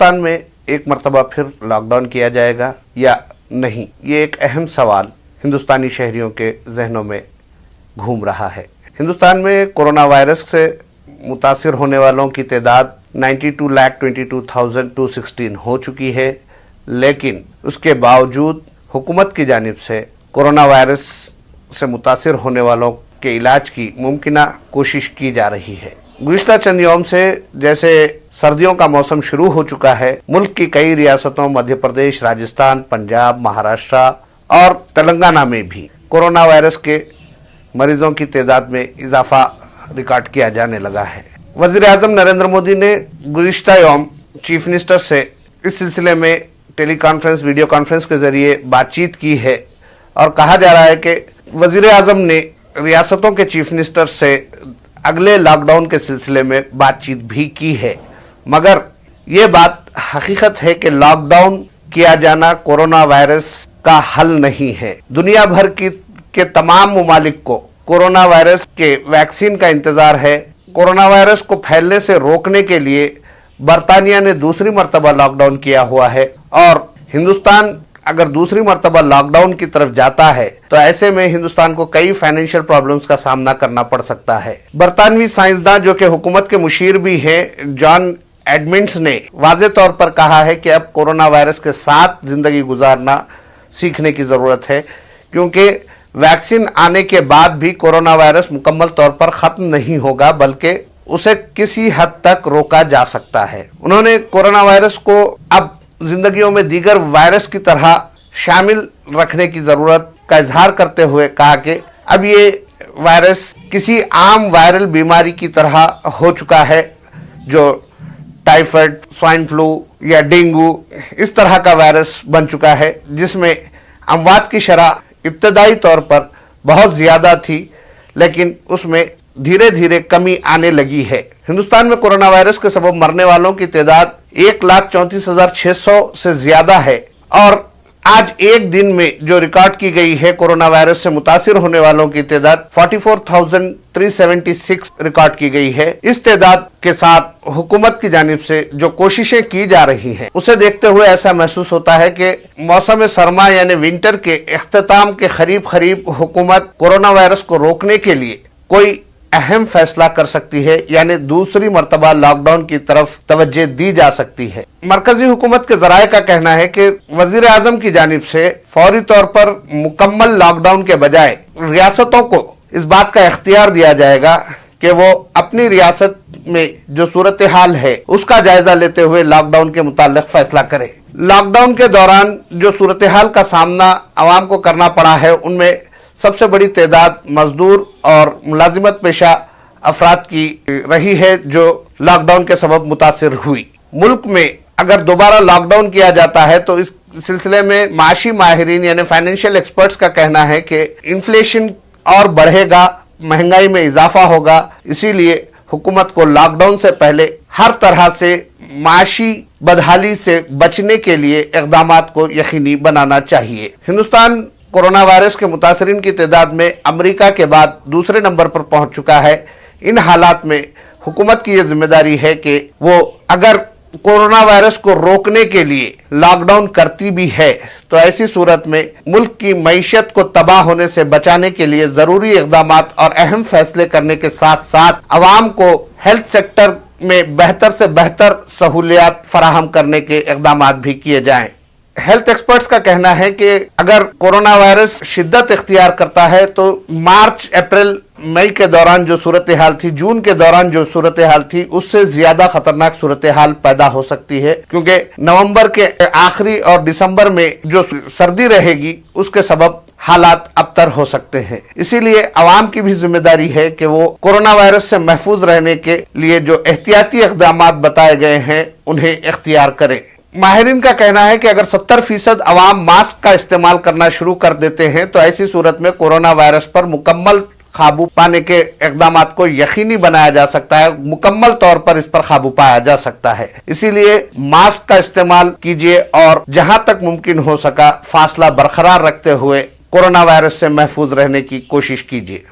हिंदुस्तान में एक मरतबा फिर लॉकडाउन किया जाएगा या नहीं, ये एक अहम सवाल हिंदुस्तानी शहरियों के जहनों में घूम रहा है। हिंदुस्तान में कोरोना वायरस से मुतासिर होने वालों की तादाद 92,22,216 हो चुकी है, लेकिन उसके बावजूद हुकूमत की जानिब से कोरोना वायरस से मुतासिर होने वालों के इलाज की मुमकिना कोशिश की जा रही है। गुज़िश्ता चंद यौम से जैसे सर्दियों का मौसम शुरू हो चुका है, मुल्क की कई रियासतों मध्य प्रदेश, राजस्थान, पंजाब, महाराष्ट्र और तेलंगाना में भी कोरोना वायरस के मरीजों की तादाद में इजाफा रिकॉर्ड किया जाने लगा है। वज़ीर-ए-आज़म नरेंद्र मोदी ने गुज़िश्ता यौम चीफ मिनिस्टर से इस सिलसिले में टेली कॉन्फ्रेंस, वीडियो कॉन्फ्रेंस के जरिए बातचीत की है और कहा जा रहा है कि वज़ीर-ए-आज़म ने रियासतों के चीफ मिनिस्टर से अगले लॉकडाउन के सिलसिले में बातचीत भी की है, मगर ये बात हकीकत है कि लॉकडाउन किया जाना कोरोना वायरस का हल नहीं है। दुनिया भर के तमाम मुमालिक को कोरोना वायरस के वैक्सीन का इंतजार है। कोरोना वायरस को फैलने से रोकने के लिए बरतानिया ने दूसरी मरतबा लॉकडाउन किया हुआ है और हिंदुस्तान अगर दूसरी मरतबा लॉकडाउन की तरफ जाता है तो ऐसे में हिंदुस्तान को कई फाइनेंशियल प्रॉब्लम्स का सामना करना पड़ सकता है। बरतानवी साइंसदान जो कि हुकूमत के मुशीर भी हैं, जॉन एडमिंट्स ने वाज़े तौर पर कहा है कि अब कोरोना वायरस के साथ जिंदगी गुजारना सीखने की जरूरत है, क्योंकि वैक्सीन आने के बाद भी कोरोना वायरस मुकम्मल तौर पर खत्म नहीं होगा, बल्कि उसे किसी हद तक रोका जा सकता है। उन्होंने कोरोना वायरस को अब जिंदगियों में दीगर वायरस की तरह शामिल रखने की जरूरत का इजहार करते हुए कहा कि अब ये वायरस किसी आम वायरल बीमारी की तरह हो चुका है, जो टाइफाइड, स्वाइन फ्लू या डेंगू इस तरह का वायरस बन चुका है, जिसमें अमवात की शरह इब्तदाई तौर पर बहुत ज़्यादा थी, लेकिन उसमें धीरे धीरे कमी आने लगी है। हिंदुस्तान में कोरोना वायरस के सबब मरने वालों की तादाद 1,34,600 से ज्यादा है और आज एक दिन में जो रिकॉर्ड की गई है कोरोना वायरस से मुतासिर होने वालों की तादाद 44,376 रिकॉर्ड की गई है। इस तादाद के साथ हुकूमत की जानिब से जो कोशिशें की जा रही हैं, उसे देखते हुए ऐसा महसूस होता है कि मौसम सरमा यानी विंटर के इख्तिताम के करीब हुकूमत कोरोना वायरस को रोकने के लिए कोई अहम फैसला कर सकती है, यानी दूसरी मर्तबा लॉकडाउन की तरफ तवज्जो दी जा सकती है। मरकजी हुकूमत के जराये का कहना है कि वज़ीर-ए-आज़म की जानिब से फौरी तौर पर मुकम्मल लॉकडाउन के बजाय रियासतों को इस बात का इख्तियार दिया जाएगा कि वो अपनी रियासत में जो सूरत हाल है उसका जायजा लेते हुए लॉकडाउन के मुताल्लिक फैसला करें। लॉकडाउन के दौरान जो सूरत हाल का सामना आवाम को करना पड़ा है, उनमें सबसे बड़ी तादाद मजदूर और मुलाजिमत पेशा अफराद की रही है जो लॉकडाउन के सबब मुतासिर हुई। मुल्क में अगर दोबारा लॉकडाउन किया जाता है तो इस सिलसिले में माशी माहिरीन यानी फाइनेंशियल एक्सपर्ट्स का कहना है कि इन्फ्लेशन और बढ़ेगा, महंगाई में इजाफा होगा, इसीलिए हुकूमत को लॉकडाउन से पहले हर तरह से माशी बदहाली से बचने के लिए इक़दामात को यकीनी बनाना चाहिए। हिंदुस्तान कोरोना वायरस के मुतासरीन की तादाद में अमेरिका के बाद दूसरे नंबर पर पहुंच चुका है। इन हालात में हुकूमत की यह जिम्मेदारी है कि वो अगर कोरोना वायरस को रोकने के लिए लॉकडाउन करती भी है तो ऐसी सूरत में मुल्क की मईशत को तबाह होने से बचाने के लिए जरूरी इक़दामात और अहम फैसले करने के साथ साथ अवाम को हेल्थ सेक्टर में बेहतर से बेहतर सहूलियात फराहम करने के इक़दामात भी किए जाएं। हेल्थ एक्सपर्ट्स का कहना है कि अगर कोरोना वायरस शिद्दत इख्तियार करता है तो मार्च, अप्रैल, मई के दौरान जो सूरत हाल थी, जून के दौरान जो सूरत हाल थी, उससे ज्यादा खतरनाक सूरत हाल पैदा हो सकती है, क्योंकि नवंबर के आखिरी और दिसंबर में जो सर्दी रहेगी उसके सबब हालात अबतर हो सकते हैं। इसीलिए अवाम की भी जिम्मेदारी है कि वो कोरोना वायरस से महफूज रहने के लिए जो एहतियाती इक़दामात बताए गए हैं उन्हें इख्तियार करें। माहिरीन का कहना है कि अगर 70% अवाम मास्क का इस्तेमाल करना शुरू कर देते हैं तो ऐसी सूरत में कोरोना वायरस पर मुकम्मल काबू पाने के इक़दामात को यकीनी बनाया जा सकता है, मुकम्मल तौर पर इस पर काबू पाया जा सकता है। इसीलिए मास्क का इस्तेमाल कीजिए और जहां तक मुमकिन हो सका फासला बरकरार रखते हुए कोरोना वायरस से महफूज रहने की कोशिश कीजिए।